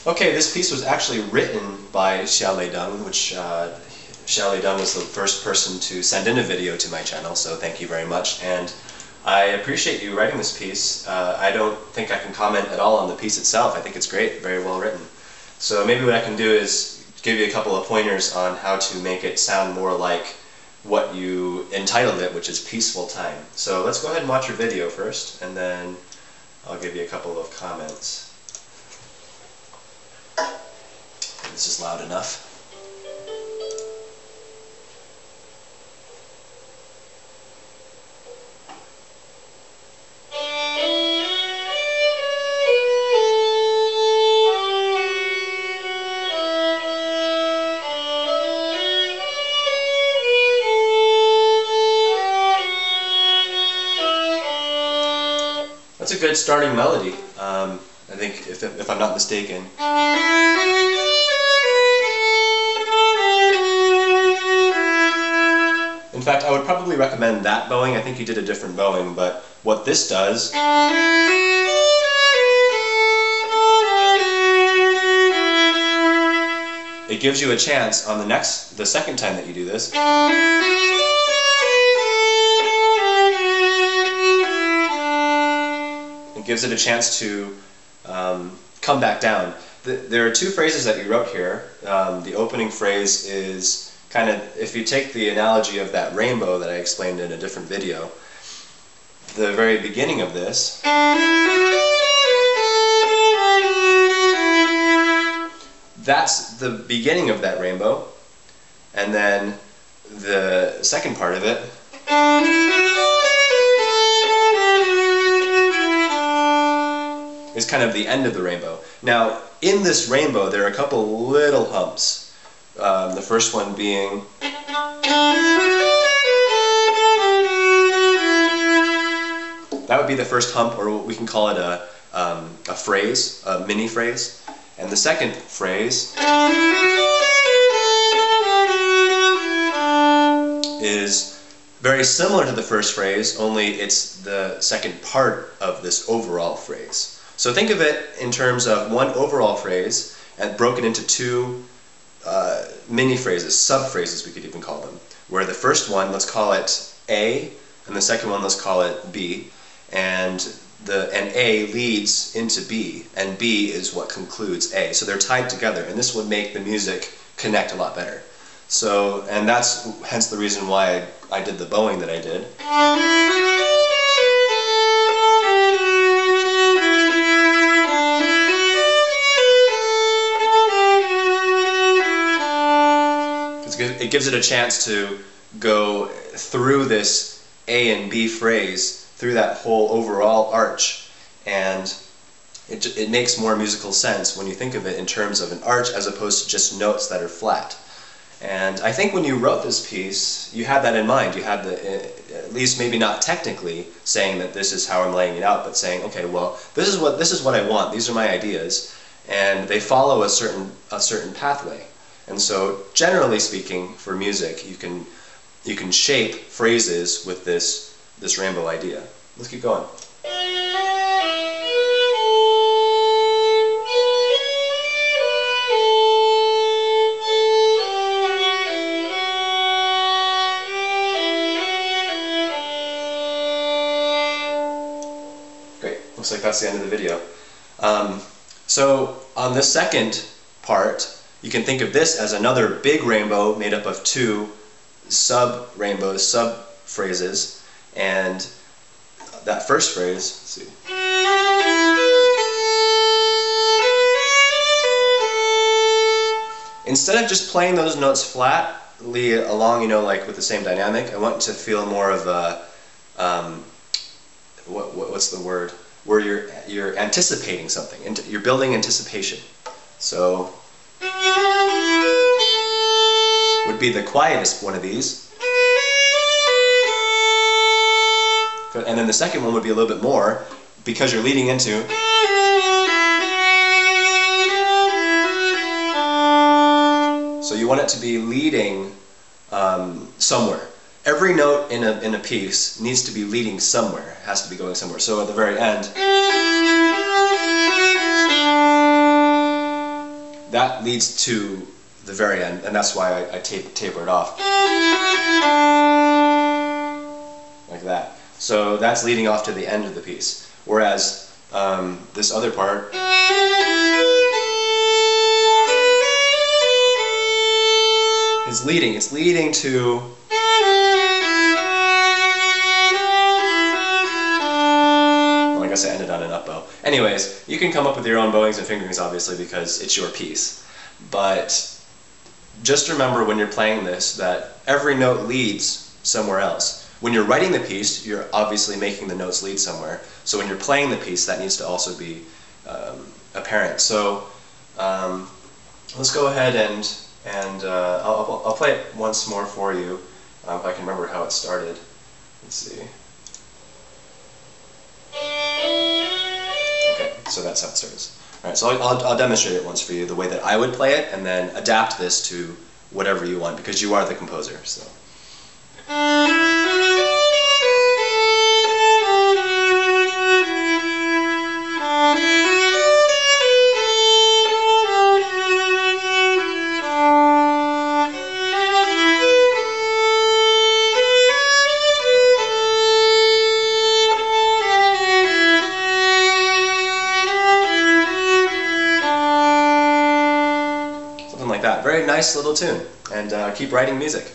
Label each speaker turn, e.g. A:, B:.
A: Okay, this piece was actually written by Xiaolei, which Xiaolei was the first person to send in a video to my channel, so thank you very much. And I appreciate you writing this piece. I don't think I can comment at all on the piece itself. I think it's great, very well written. So maybe what I can do is give you a couple of pointers on how to make it sound more like what you entitled it, which is Peaceful Time. So let's go ahead and watch your video first, and then I'll give you a couple of comments. This is loud enough. That's a good starting melody. I think, if I'm not mistaken. In fact, I would probably recommend that bowing. I think you did a different bowing, but what this does it gives you a chance on the second time that you do this. It gives it a chance to come back down. There are two phrases that you wrote here. The opening phrase is kind of, if you take the analogy of that rainbow that I explained in a different video, the very beginning of this that's the beginning of that rainbow, and then the second part of it is kind of the end of the rainbow. Now, in this rainbow, there are a couple little humps. The first one being that would be the first hump, or we can call it a phrase, a mini phrase. And the second phrase is very similar to the first phrase, only it's the second part of this overall phrase. So think of it in terms of one overall phrase and broken into two mini phrases, sub phrases we could even call them, where the first one, let's call it A, and the second one, let's call it B, and A leads into B, and B is what concludes A. So they're tied together, and this would make the music connect a lot better. So, and that's hence the reason why I did the bowing that I did. It gives it a chance to go through this A and B phrase, through that whole overall arch, and it makes more musical sense when you think of it in terms of an arch as opposed to just notes that are flat. And I think when you wrote this piece, you had that in mind. You had at least maybe not technically saying that this is how I'm laying it out, but saying, okay, well, this is what I want. These are my ideas, and they follow a certain pathway. And so, generally speaking, for music, you can shape phrases with this rainbow idea. Let's keep going. Great. Looks like that's the end of the video. So on the second part, you can think of this as another big rainbow made up of two sub-rainbows, sub-phrases, and that first phrase, let's see. Instead of just playing those notes flatly along, you know, like with the same dynamic, I want to feel more of a, what's the word? Where you're anticipating something, you're building anticipation. So, would be the quietest one of these. And then the second one would be a little bit more, because you're leading into. So you want it to be leading somewhere. Every note in a piece needs to be leading somewhere, has to be going somewhere. So at the very end, that leads to the very end, and that's why I taper it off. Like that. So that's leading off to the end of the piece. Whereas this other part is leading. It's leading to I guess I ended on an up bow. Anyways, you can come up with your own bowings and fingerings, obviously, because it's your piece. But just remember when you're playing this that every note leads somewhere else. When you're writing the piece, you're obviously making the notes lead somewhere. So when you're playing the piece, that needs to also be apparent. So let's go ahead and I'll play it once more for you, if I can remember how it started. Let's see. Okay, so that's how it starts. All right, so I'll demonstrate it once for you, the way that I would play it, and then adapt this to whatever you want, because you are the composer. So. Like that. Very nice little tune, and keep writing music.